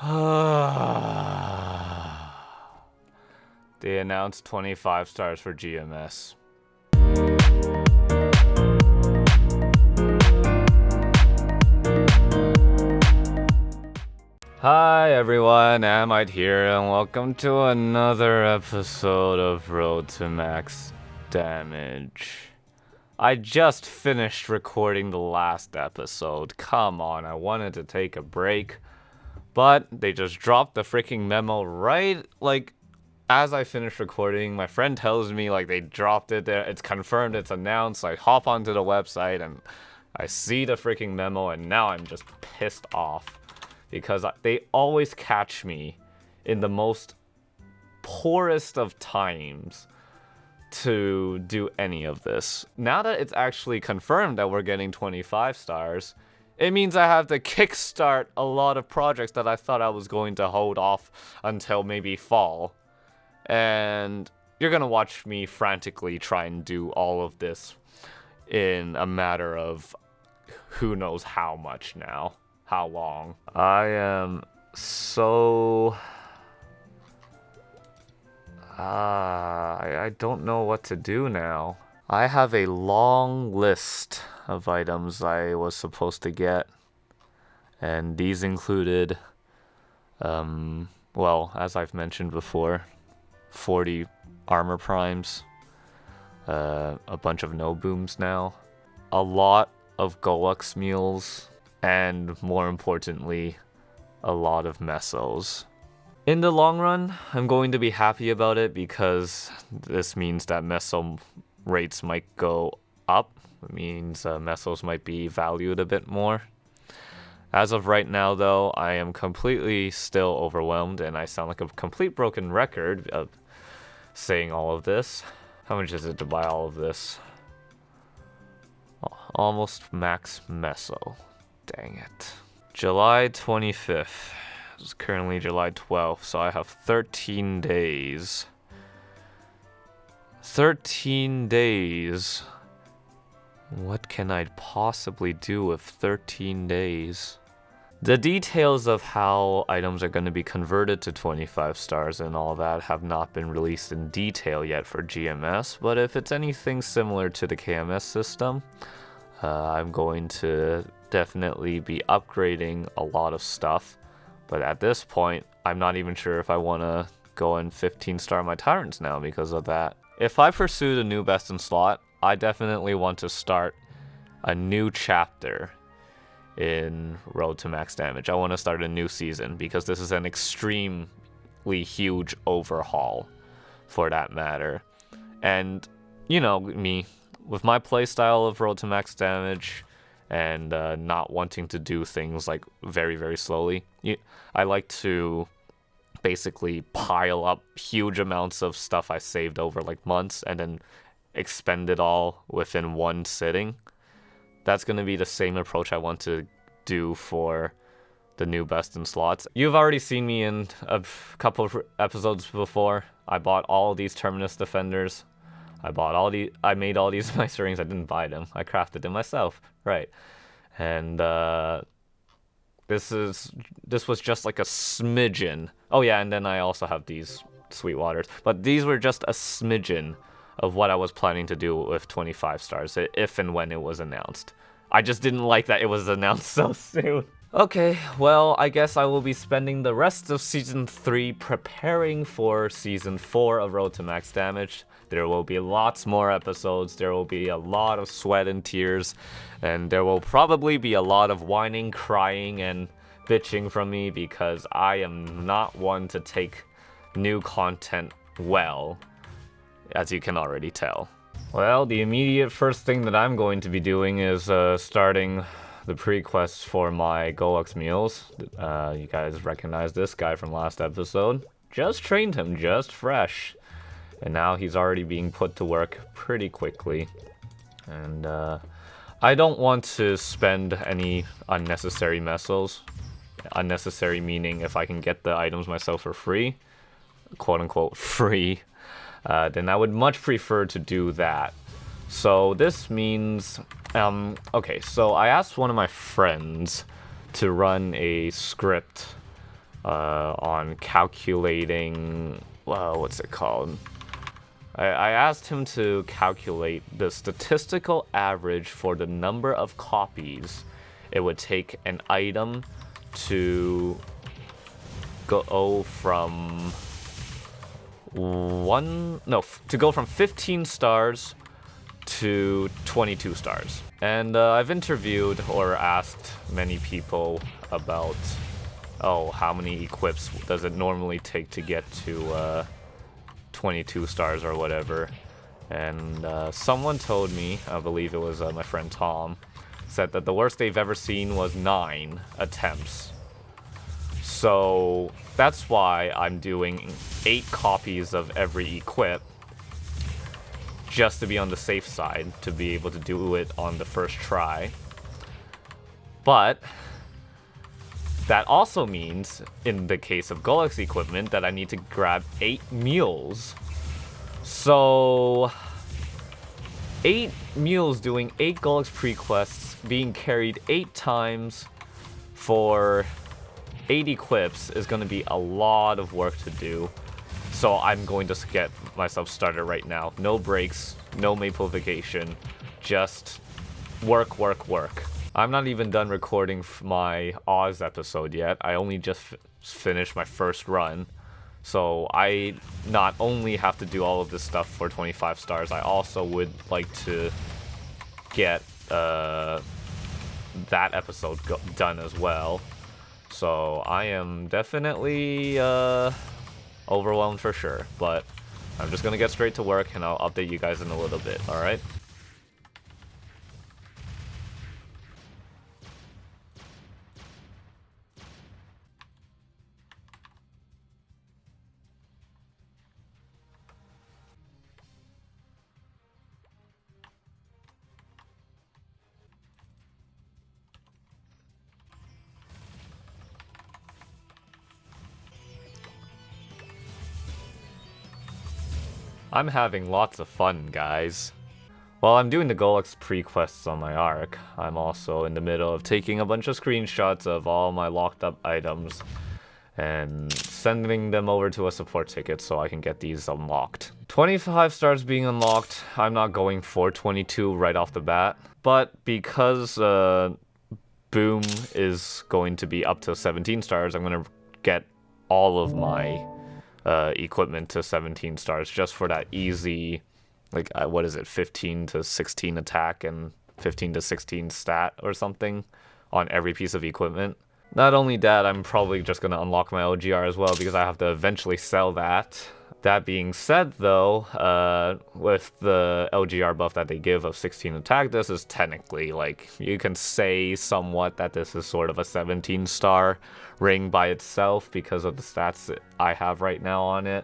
They announced 25 stars for GMS. Hi everyone, Amyte here, and welcome to another episode of Road to Max Damage. I just finished recording the last episode. Come on, I wanted to take a break. But they just dropped the freaking memo right, as I finished recording. My friend tells me, they dropped it there. It's confirmed, it's announced. I hop onto the website, and I see the freaking memo, and now I'm just pissed off. Because they always catch me in the most poorest of times to do any of this. Now that it's actually confirmed that we're getting 25 stars, it means I have to kickstart a lot of projects that I thought I was going to hold off until maybe fall. And you're gonna watch me frantically try and do all of this in a matter of who knows how much now. How long. I am so... I don't know what to do now. I have a long list of items I was supposed to get. And these included, well, as I've mentioned before, 40 armor primes, a bunch of no booms now, a lot of Golux mules, and more importantly, a lot of mesos. In the long run, I'm going to be happy about it because this means that meso rates might go up. It means mesos might be valued a bit more. As of right now, though, I am completely still overwhelmed, and I sound like a complete broken record of saying all of this. How much is it to buy all of this? Almost max meso. Dang it. July 25th. It's currently July 12th, so I have 13 days. 13 days. What can I possibly do with 13 days? The details of how items are going to be converted to 25 stars and all that have not been released in detail yet for GMS, but if it's anything similar to the KMS system, I'm going to definitely be upgrading a lot of stuff. But at this point, I'm not even sure if I want to go and 15-star my Tyrants now because of that. If I pursue the new best in slot, I definitely want to start a new chapter in Road to Max Damage. I want to start a new season because this is an extremely huge overhaul for that matter. And, you know, me, with my playstyle of Road to Max Damage and not wanting to do things very, very slowly, I like to basically pile up huge amounts of stuff I saved over months and then expend it all within one sitting. That's going to be the same approach I want to do for the new best in slots. You've already seen me in a couple of episodes before. I bought all these Terminus Defenders. I made all these Meister rings. I didn't buy them. I crafted them myself. Right. And this was just like a smidgen. Oh yeah, and then I also have these Sweetwaters. But these were just a smidgen of what I was planning to do with 25 stars, if and when it was announced. I just didn't like that it was announced so soon. Okay, well, I guess I will be spending the rest of Season 3 preparing for Season 4 of Road to Max Damage. There will be lots more episodes, there will be a lot of sweat and tears, and there will probably be a lot of whining, crying, and bitching from me because I am not one to take new content well, as you can already tell. Well, the immediate first thing that I'm going to be doing is starting the pre-quests for my Golux mules. You guys recognize this guy from last episode. Just trained him, just fresh. And now he's already being put to work pretty quickly. And I don't want to spend any unnecessary mesos. Unnecessary meaning if I can get the items myself for free, quote-unquote free, then I would much prefer to do that. So this means, okay, so I asked one of my friends to run a script on calculating, well, what's it called? I asked him to calculate the statistical average for the number of copies it would take an item to go from to go from 15 stars to 22 stars. And I've interviewed or asked many people about, oh, how many equips does it normally take to get to 22 stars or whatever. And someone told me, I believe it was my friend Tom, said that the worst they've ever seen was 9 attempts. So that's why I'm doing 8 copies of every equip, just to be on the safe side, to be able to do it on the first try. But that also means, in the case of Golux equipment, that I need to grab 8 mules. So 8 mules doing 8 Golux pre-quests, being carried 8 times for 8 equips is going to be a lot of work to do. So I'm going to get myself started right now. No breaks, no maple vacation, just work, work, work. I'm not even done recording my Oz episode yet. I only just finished my first run. So I not only have to do all of this stuff for 25 stars, I also would like to get that episode done as well. So I am definitely overwhelmed for sure, but I'm just gonna get straight to work and I'll update you guys in a little bit, alright? I'm having lots of fun, guys. While I'm doing the Golux pre-quests on my arc, I'm also in the middle of taking a bunch of screenshots of all my locked up items and sending them over to a support ticket so I can get these unlocked. 25 stars being unlocked, I'm not going for 22 right off the bat, but because Boom is going to be up to 17 stars, I'm going to get all of my equipment to 17 stars just for that easy, like, what is it, 15 to 16 attack and 15 to 16 stat or something on every piece of equipment. Not only that, I'm probably just going to unlock my LGR as well because I have to eventually sell that. That being said, though, with the LGR buff that they give of 16 attack, this is technically, like, you can say somewhat that this is sort of a 17-star ring by itself because of the stats that I have right now on it.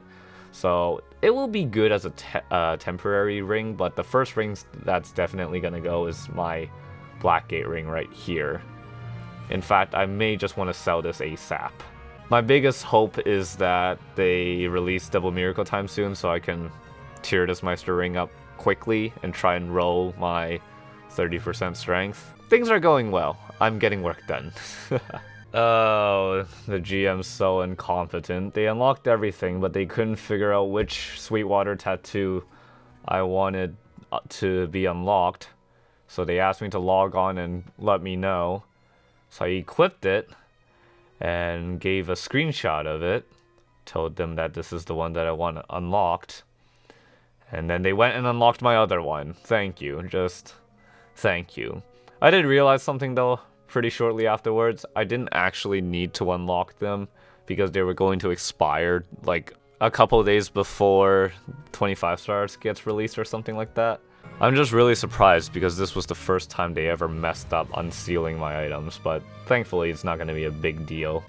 So it will be good as a temporary ring, but the first ring that's definitely going to go is my Blackgate ring right here. In fact, I may just want to sell this ASAP. My biggest hope is that they release Double Miracle time soon so I can tier this Meister ring up quickly and try and roll my 30% strength. Things are going well. I'm getting work done. Oh, the GM's so incompetent. They unlocked everything, but they couldn't figure out which Sweetwater tattoo I wanted to be unlocked. So they asked me to log on and let me know. So I equipped it and gave a screenshot of it, told them that this is the one that I want unlocked, and then they went and unlocked my other one. Thank you, just thank you. I did realize something though, pretty shortly afterwards. I didn't actually need to unlock them because they were going to expire like a couple days before 25 stars gets released or something like that. I'm just really surprised because this was the first time they ever messed up unsealing my items, but thankfully it's not going to be a big deal.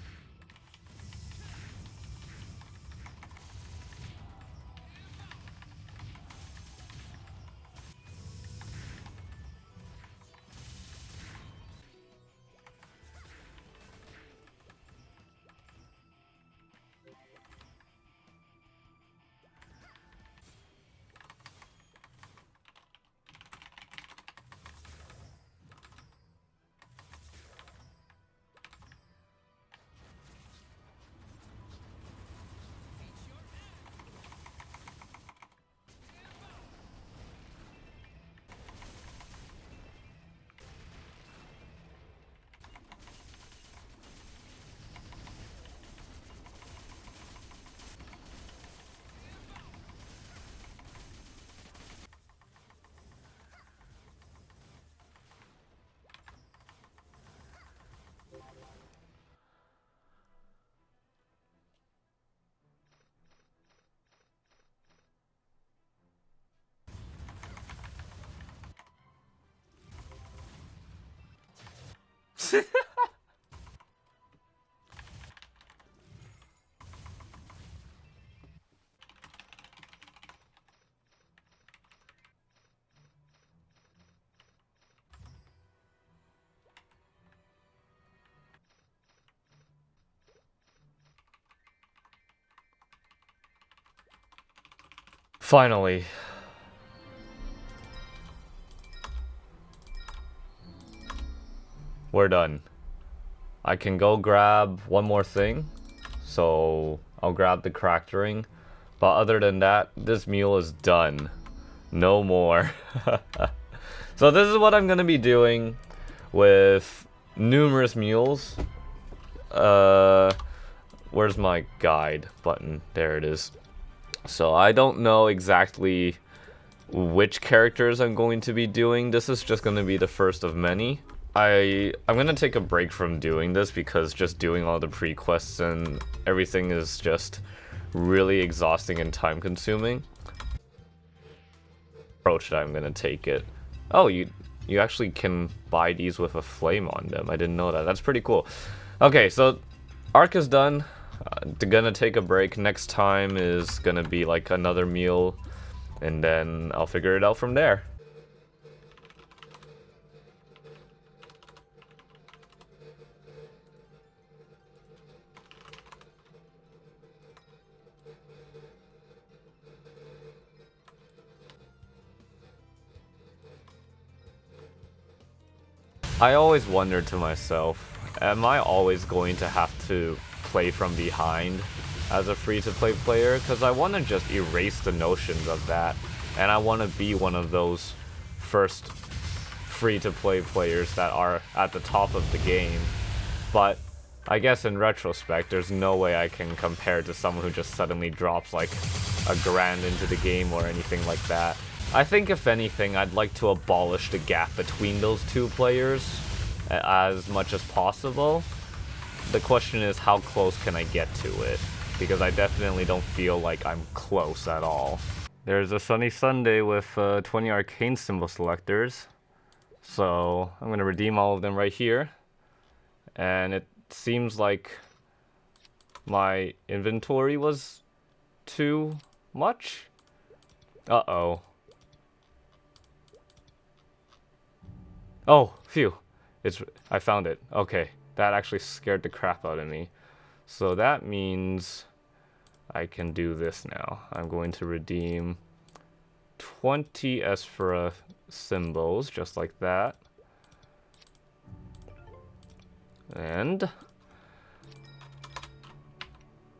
mules. Finally. We're done. I can go grab one more thing. So I'll grab the cracked ring. But other than that, this mule is done. No more. So this is what I'm gonna be doing with numerous mules. Where's my guide button? There it is. So I don't know exactly which characters I'm going to be doing. This is just going to be the first of many. I'm going to take a break from doing this because just doing all the pre-quests and everything is just really exhausting and time consuming. Approach that I'm going to take it. Oh, you actually can buy these with a flame on them. I didn't know that. That's pretty cool. Okay, so arc is done. Gonna take a break. Next time is gonna be like another mule, and then I'll figure it out from there. I always wondered to myself, am I always going to have to play from behind as a free-to-play player? Because I want to just erase the notions of that, and I want to be one of those first free-to-play players that are at the top of the game. But I guess in retrospect, there's no way I can compare to someone who just suddenly drops like $1,000 into the game or anything like that. I think if anything, I'd like to abolish the gap between those two players as much as possible. The question is, how close can I get to it? Because I definitely don't feel like I'm close at all. There's a sunny Sunday with 20 arcane symbol selectors. So I'm going to redeem all of them right here. And it seems like my inventory was too much. Uh-oh. Oh, phew. I found it. Okay. That actually scared the crap out of me. So that means I can do this now. I'm going to redeem 20 Esphera symbols, just like that. And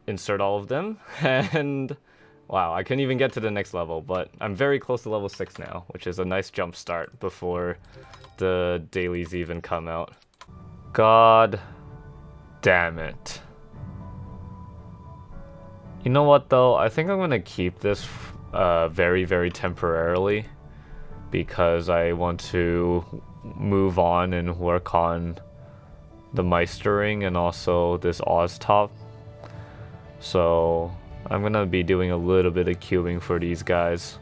insert all of them. And wow, I couldn't even get to the next level, but I'm very close to level 6 now, which is a nice jump start before the dailies even come out. God damn it. You know what though? I think I'm gonna keep this very, very temporarily because I want to move on and work on the Meistering and also this Oz top. So I'm gonna be doing a little bit of cubing for these guys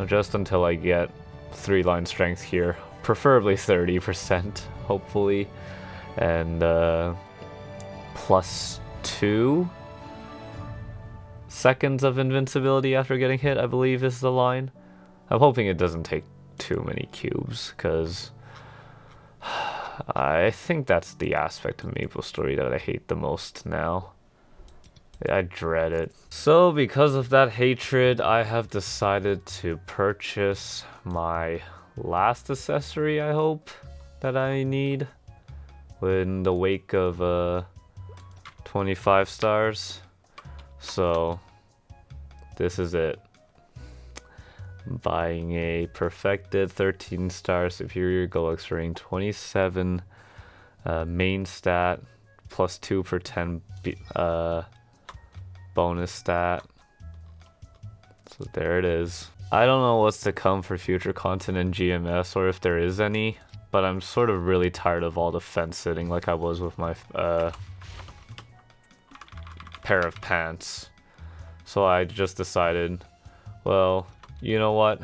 just until I get 3-line strength here, preferably 30%, hopefully. And +2 seconds of invincibility after getting hit, I believe is the line. I'm hoping it doesn't take too many cubes, because I think that's the aspect of MapleStory that I hate the most now. I dread it. So because of that hatred, I have decided to purchase my last accessory, I hope, that I need in the wake of 25 stars. So this is it. Buying a perfected 13-star superior Golux ring, 27 main stat, +2 per 10 bonus stat. So there it is. I don't know what's to come for future content in GMS, or if there is any, but I'm sort of really tired of all the fence sitting like I was with my pair of pants. So I just decided, well, you know what?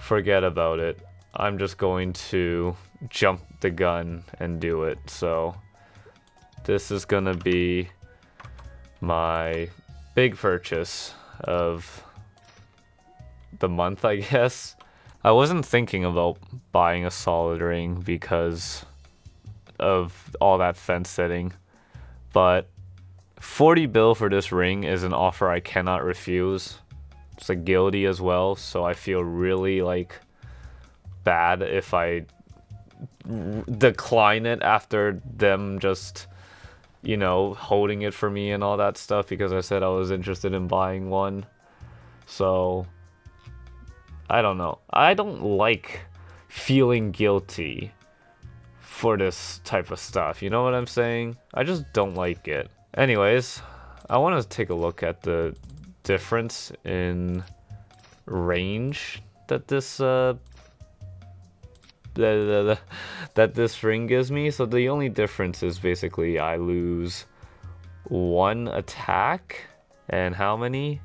Forget about it. I'm just going to jump the gun and do it. So this is gonna be my big purchase of the month, I guess. I wasn't thinking about buying a solid ring because of all that fence setting, but 40 bill for this ring is an offer I cannot refuse. It's a guilty as well, so I feel really like bad if I decline it after them just, you know, holding it for me and all that stuff, because I said I was interested in buying one. So I don't know. I don't like feeling guilty for this type of stuff. You know what I'm saying? I just don't like it. Anyways, I want to take a look at the difference in range that this that this ring gives me. So the only difference is basically I lose 1 attack and how many?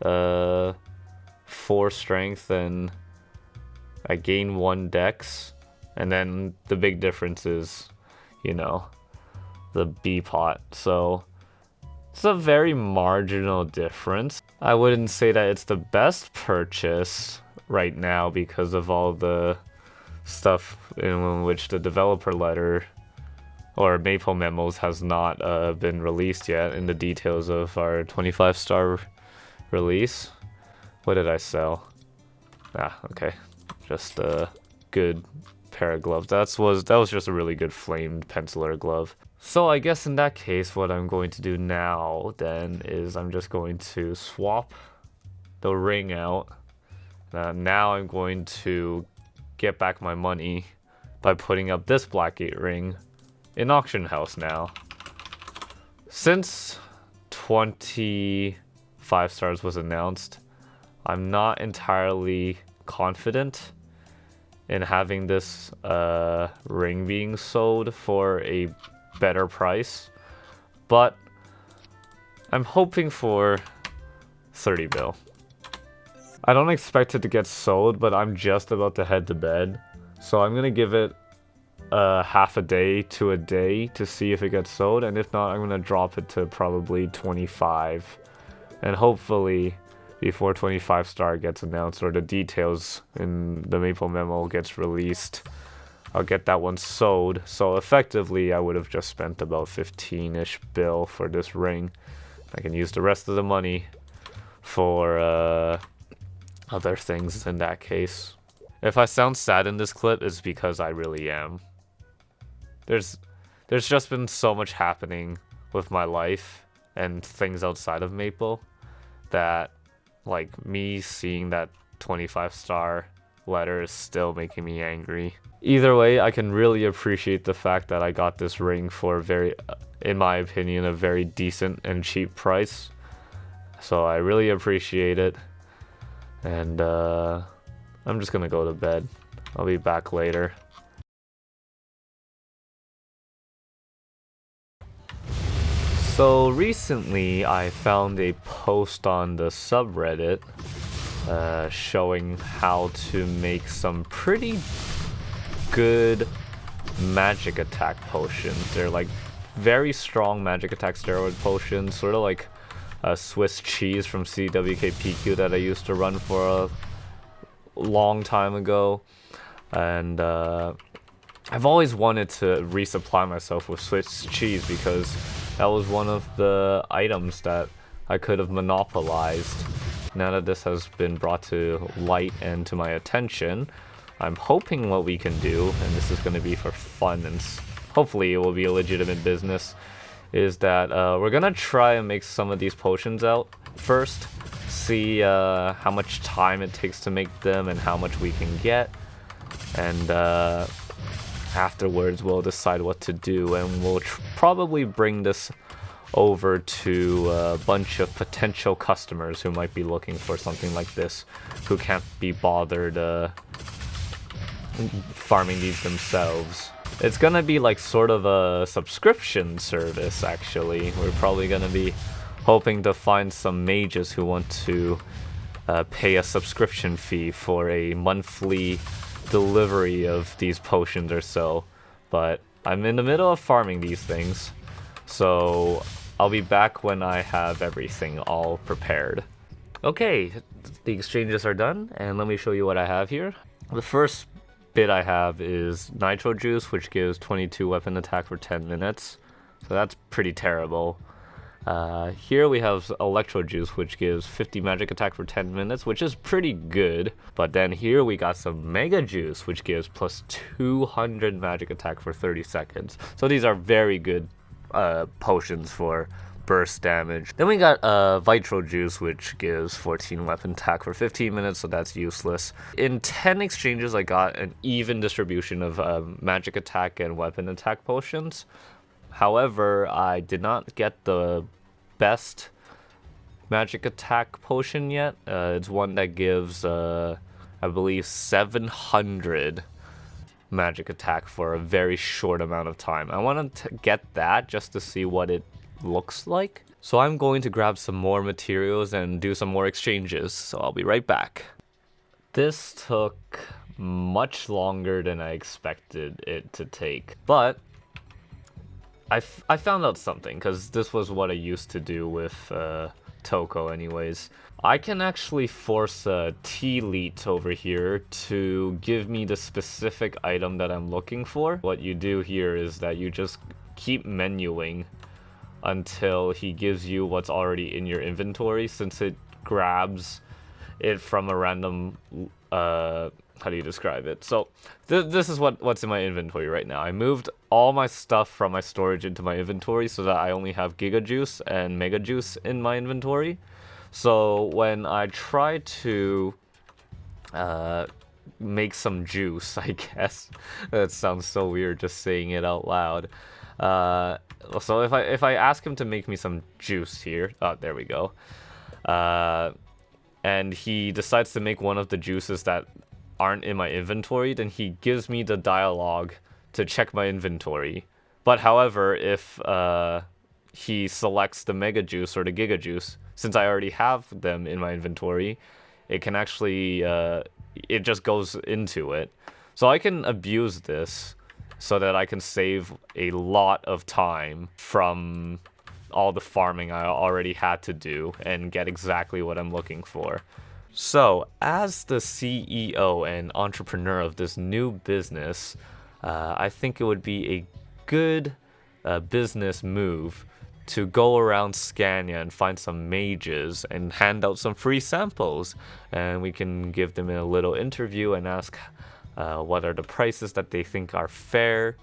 4 strength, and I gain 1 dex. And then the big difference is, you know, the B pot. So it's a very marginal difference. I wouldn't say that it's the best purchase right now because of all the stuff in which the developer letter or Maple memos has not been released yet in the details of our 25-star release. What did I sell? Okay, just a good pair of gloves. That was just a really good flamed penciler glove. So I guess in that case, what I'm going to do now then is I'm just going to swap the ring out. Now I'm going to get back my money by putting up this Blackgate ring in auction house now. Since 25 stars was announced, I'm not entirely confident in having this ring being sold for a better price, but I'm hoping for 30 bill. I don't expect it to get sold, but I'm just about to head to bed, so I'm gonna give it half a day to a day to see if it gets sold, and if not, I'm gonna drop it to probably 25, and hopefully before 25 star gets announced or the details in the Maple memo gets released, I'll get that one sold. So effectively, I would have just spent about 15-ish bill for this ring. I can use the rest of the money for other things in that case. If I sound sad in this clip, it's because I really am. There's just been so much happening with my life and things outside of Maple that, like, me seeing that 25-star letter is still making me angry. Either way, I can really appreciate the fact that I got this ring for in my opinion, a very decent and cheap price. So I really appreciate it. And I'm just gonna go to bed. I'll be back later. So recently I found a post on the subreddit showing how to make some pretty good magic attack potions. They're like very strong magic attack steroid potions, sort of like a Swiss cheese from CWKPQ that I used to run for a long time ago. And I've always wanted to resupply myself with Swiss cheese because that was one of the items that I could have monopolized. Now that this has been brought to light and to my attention, I'm hoping what we can do, and this is going to be for fun and hopefully it will be a legitimate business, is that we're going to try and make some of these potions out first, see how much time it takes to make them and how much we can get, and afterwards we'll decide what to do, and we'll probably bring this over to a bunch of potential customers who might be looking for something like this, who can't be bothered farming these themselves. It's gonna be like sort of a subscription service, actually. We're probably gonna be hoping to find some mages who want to pay a subscription fee for a monthly delivery of these potions or so, but I'm in the middle of farming these things, so I'll be back when I have everything all prepared. Okay, the exchanges are done, and let me show you what I have here. The first bit I have is nitro juice, which gives 22 weapon attack for 10 minutes, so that's pretty terrible. Here we have electro juice, which gives 50 magic attack for 10 minutes, which is pretty good. But then here we got some mega juice, which gives plus 200 magic attack for 30 seconds. So these are very good potions for burst damage. Then we got vitro juice, which gives 14 weapon attack for 15 minutes, so that's useless. In 10 exchanges, I got an even distribution of magic attack and weapon attack potions. However, I did not get the best magic attack potion yet. It's one that gives, I believe, 700 magic attack for a very short amount of time. I wanted to get that just to see what it looks like. So I'm going to grab some more materials and do some more exchanges, so I'll be right back. This took much longer than I expected it to take, but I found out something, because this was what I used to do with Toko anyways. I can actually force a T-Leet over here to give me the specific item that I'm looking for. What you do here is that you just keep menuing until he gives you what's already in your inventory, since it grabs it from a random how do you describe it? So this is what's in my inventory right now. I moved all my stuff from my storage into my inventory so that I only have Giga Juice and Mega Juice in my inventory. So when I try to make some juice, I guess that sounds so weird just saying it out loud. So if I ask him to make me some juice here, oh, there we go. And he decides to make one of the juices that aren't in my inventory, then he gives me the dialogue to check my inventory. But however, if he selects the Mega Juice or the Giga Juice, since I already have them in my inventory, it can actually, it just goes into it. So I can abuse this so that I can save a lot of time from all the farming I already had to do and get exactly what I'm looking for. So, as the CEO and entrepreneur of this new business, I think it would be a good business move to go around Scania and find some mages and hand out some free samples. And we can give them a little interview and ask what are the prices that they think are fair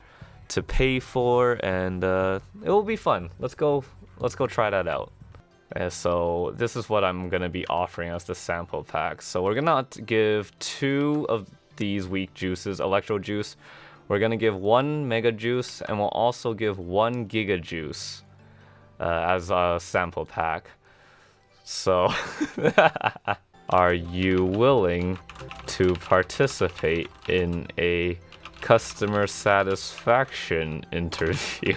to pay for, and it will be fun. Let's go try that out. So this is what I'm gonna be offering as the sample pack. So we're gonna give 2 of these weak juices, electro juice. We're gonna give 1 mega juice, and we'll also give 1 giga juice as a sample pack. So are you willing to participate in a customer satisfaction interview?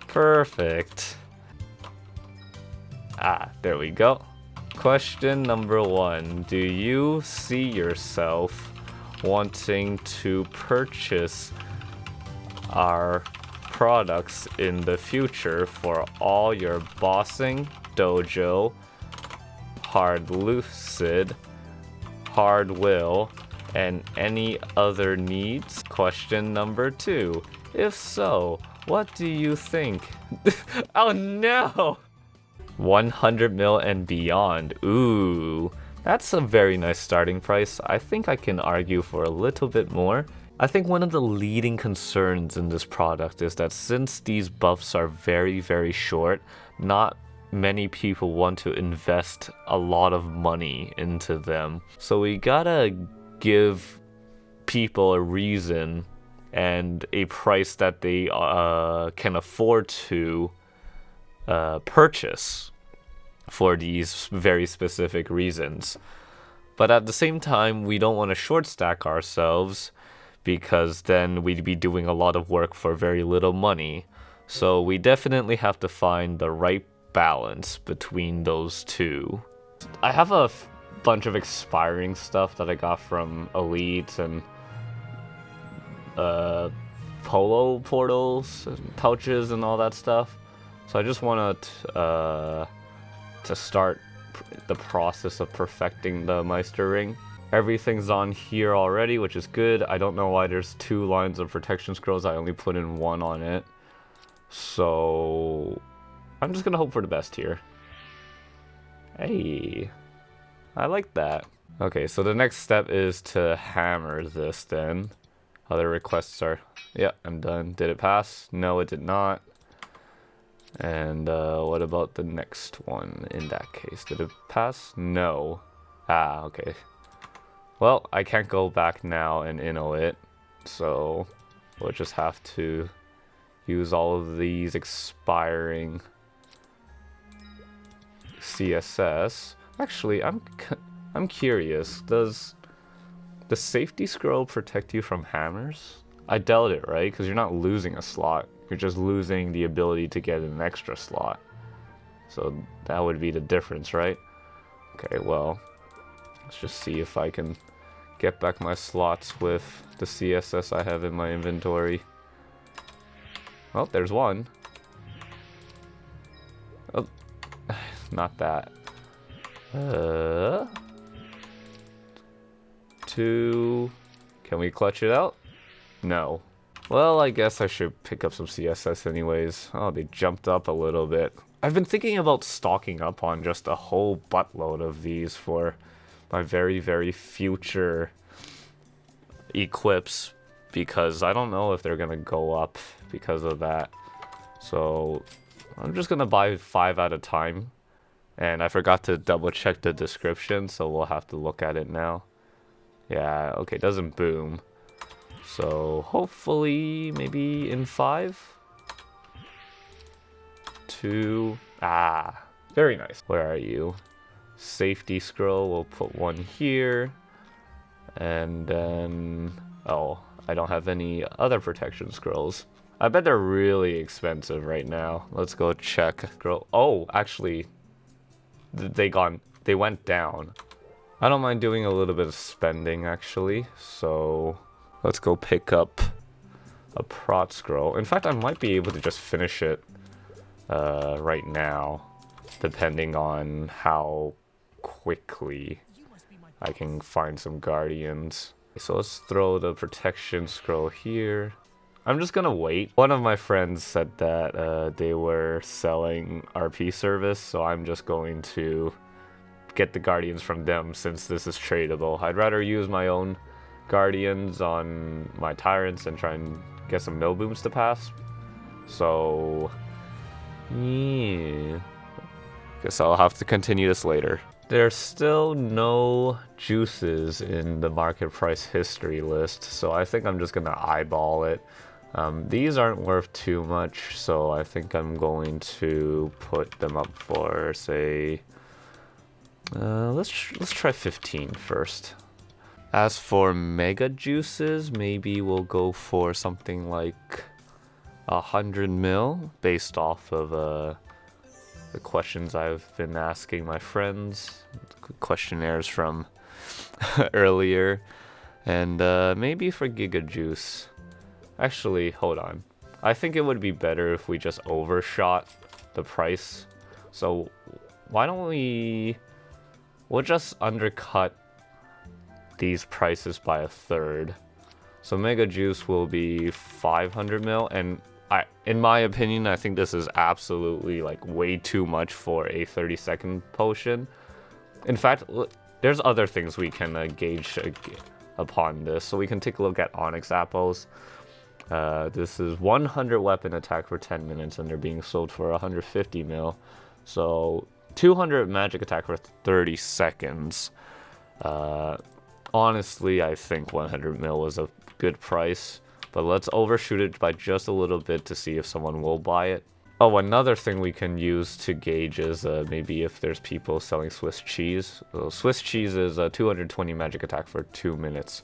Perfect. There we go. Question number 1. Do you see yourself wanting to purchase our products in the future for all your bossing, dojo, hard lucid, hard will, and any other needs? Question number 2. If so, what do you think? Oh no! 100 mil and beyond. Ooh, that's a very nice starting price. I think I can argue for a little bit more. I think one of the leading concerns in this product is that since these buffs are very, very short, not many people want to invest a lot of money into them. So we gotta give people a reason and a price that they can afford to purchase for these very specific reasons. But at the same time, we don't want to short stack ourselves, because then we'd be doing a lot of work for very little money. So we definitely have to find the right balance between those two. I have a bunch of expiring stuff that I got from Elite and polo portals and pouches and all that stuff. So I just want to start the process of perfecting the Meister ring. Everything's on here already, which is good. I don't know why there's 2 lines of protection scrolls. I only put in 1 on it. So I'm just gonna hope for the best here. Hey, I like that. Okay, so the next step is to hammer this then. Other requests are, yeah, I'm done. Did it pass? No, it did not. And what about the next one in that case? Did it pass? No. Ah, okay. Well, I can't go back now and inno it, so we'll just have to use all of these expiring CSS. Actually, I'm curious. Does the safety scroll protect you from hammers? I doubt it, right? Because you're not losing a slot. You're just losing the ability to get an extra slot. So that would be the difference, right? Okay, well, let's just see if I can get back my slots with the CSS I have in my inventory. Well, there's one. Oh, not that. 2. Can we clutch it out? No. Well, I guess I should pick up some CSS anyways. Oh, they jumped up a little bit. I've been thinking about stocking up on just a whole buttload of these for my very, very future equips, because I don't know if they're gonna go up because of that. So I'm just gonna buy 5 at a time. And I forgot to double check the description, so we'll have to look at it now. Yeah, okay, it doesn't boom. So hopefully maybe in 5. 2. Ah, very nice. Where are you? Safety scroll, we'll put 1 here. And then, oh, I don't have any other protection scrolls. I bet they're really expensive right now. Let's go check. Scroll. Oh, actually, they went down. I don't mind doing a little bit of spending actually, so let's go pick up a prot scroll. In fact, I might be able to just finish it right now, depending on how quickly I can find some guardians. So let's throw the protection scroll here. I'm just gonna wait. One of my friends said that they were selling RP service, so I'm just going to get the guardians from them since this is tradable. I'd rather use my own guardians on my tyrants and try and get some no booms to pass. So yeah, guess I'll have to continue this later. There's still no juices in the market price history list, so I think I'm just gonna eyeball it. These aren't worth too much, so I think I'm going to put them up for, say, let's try 15 first. As for mega juices, maybe we'll go for something like 100 mil, based off of the questions I've been asking my friends, questionnaires from earlier, and maybe for giga juice. Actually, hold on. I think it would be better if we just overshot the price. So why don't we'll just undercut these prices by 1/3. So mega juice will be 500 mil, and in my opinion, I think this is absolutely like way too much for a 30-second potion. In fact, there's other things we can gauge upon this. So we can take a look at onyx apples. This is 100 weapon attack for 10 minutes, and they're being sold for 150 mil. So 200 magic attack for 30 seconds. Honestly, I think 100 mil was a good price, but let's overshoot it by just a little bit to see if someone will buy it. Oh, another thing we can use to gauge is maybe if there's people selling Swiss cheese. So Swiss cheese is a 220 magic attack for 2 minutes,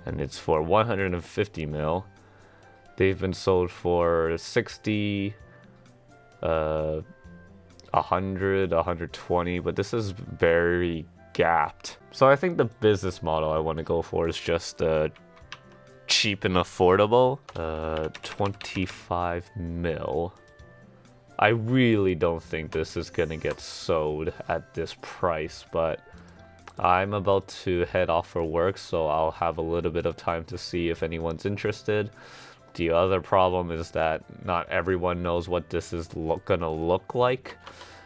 and it's for 150 mil. They've been sold for 60, 100, 120, but this is very gapped. So I think the business model I want to go for is just cheap and affordable. 25 mil. I really don't think this is gonna get sold at this price, but I'm about to head off for work, so I'll have a little bit of time to see if anyone's interested. The other problem is that not everyone knows what this is gonna look like.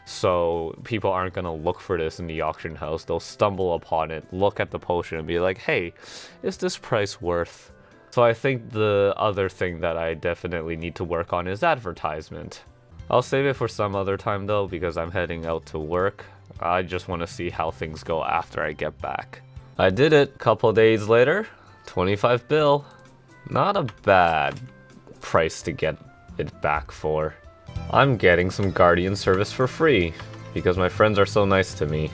So people aren't gonna look for this in the auction house. They'll stumble upon it, look at the potion, and be like, hey, is this price worth? So I think the other thing that I definitely need to work on is advertisement. I'll save it for some other time though, because I'm heading out to work. I just want to see how things go after I get back. I did it. Couple days later, 25 bill. Not a bad price to get it back for. I'm getting some Guardian service for free because my friends are so nice to me.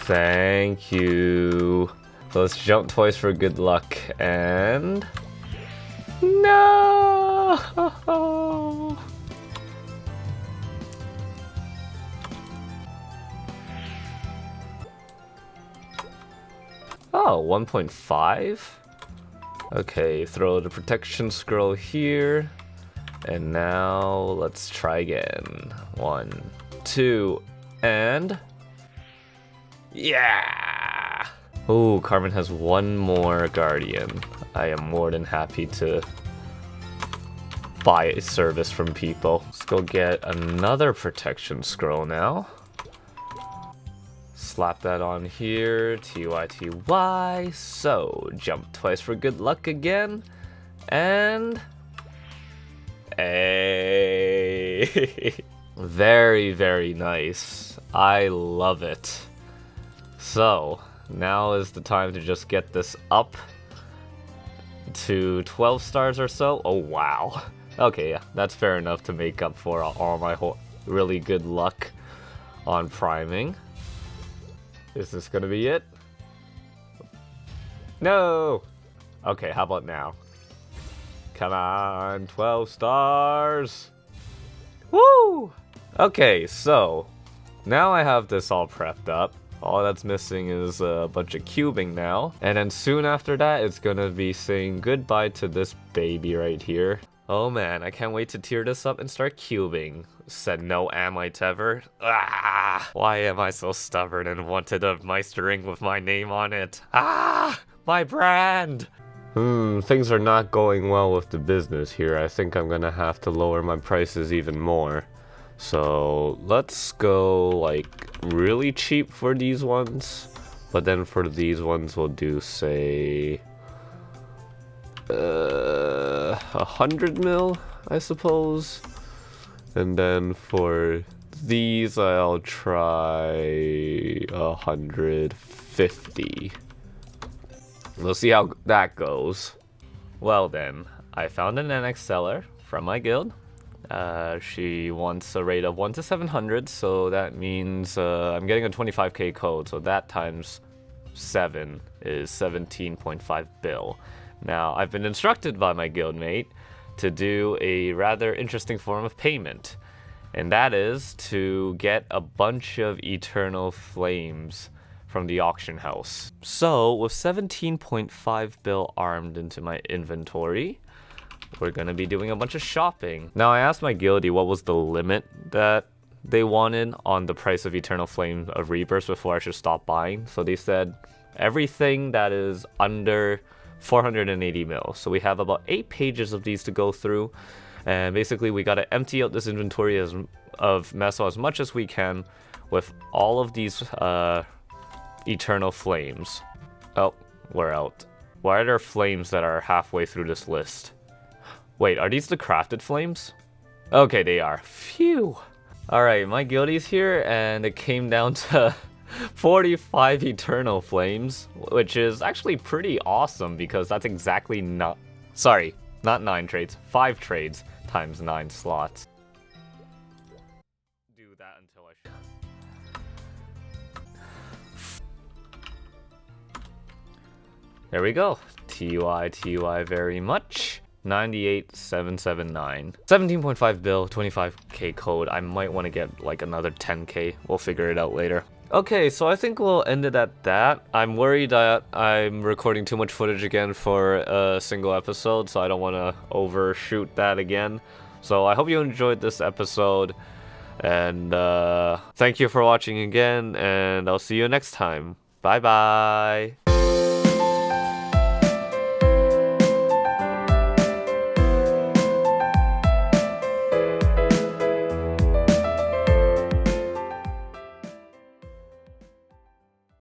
Thank you. Let's jump twice for good luck and... No! Oh, 1.5? Okay, throw the protection scroll here. And now let's try again. 1, 2, and... Yeah! Ooh, Carmen has one more Guardian. I am more than happy to buy a service from people. Let's go get another protection scroll now. Slap that on here, TYTY. So, jump twice for good luck again. And... Hey! Very, very nice. I love it. So, now is the time to just get this up to 12 stars or so. Oh, wow. Okay, yeah, that's fair enough to make up for all my really good luck on priming. Is this gonna be it? No! Okay, how about now? Come on, 12 stars! Woo! Okay, so now I have this all prepped up. All that's missing is a bunch of cubing now. And then soon after that, it's gonna be saying goodbye to this baby right here. Oh man, I can't wait to tear this up and start cubing. Said no Amyte ever. Ah! Why am I so stubborn and wanted a Meister ring with my name on it? Ah! My brand! Things are not going well with the business here. I think I'm gonna have to lower my prices even more. So let's go like really cheap for these ones. But then for these ones we'll do say 100 mil, I suppose. And then for these I'll try 150. We'll see how that goes. Well then, I found an NX seller from my guild. She wants a rate of 1 to 700, so that means I'm getting a 25k code, so that times 7 is 17.5 bill. Now, I've been instructed by my guildmate to do a rather interesting form of payment, and that is to get a bunch of eternal flames from the auction house. So, with 17.5 bill armed into my inventory, we're gonna be doing a bunch of shopping. Now, I asked my guildie what was the limit that they wanted on the price of Eternal Flame of Rebirth before I should stop buying. So they said everything that is under 480 mil. So we have about 8 pages of these to go through. And basically, we gotta empty out this inventory of meso as much as we can with all of these Eternal Flames. Oh, we're out. Why are there flames that are halfway through this list? Wait, are these the crafted flames? Okay, they are. Phew. Alright, my guildie's here, and it came down to 45 Eternal Flames, which is actually pretty awesome, because that's exactly not... Sorry, not 9 trades. 5 trades times 9 slots. Do that until I... There we go. TY very much. 98,779. 17.5 bill, 25k code. I might want to get like another 10k. We'll figure it out later. Okay, so I think we'll end it at that. I'm worried that I'm recording too much footage again for a single episode, so I don't want to overshoot that again. So I hope you enjoyed this episode, and thank you for watching again, and I'll see you next time. Bye bye!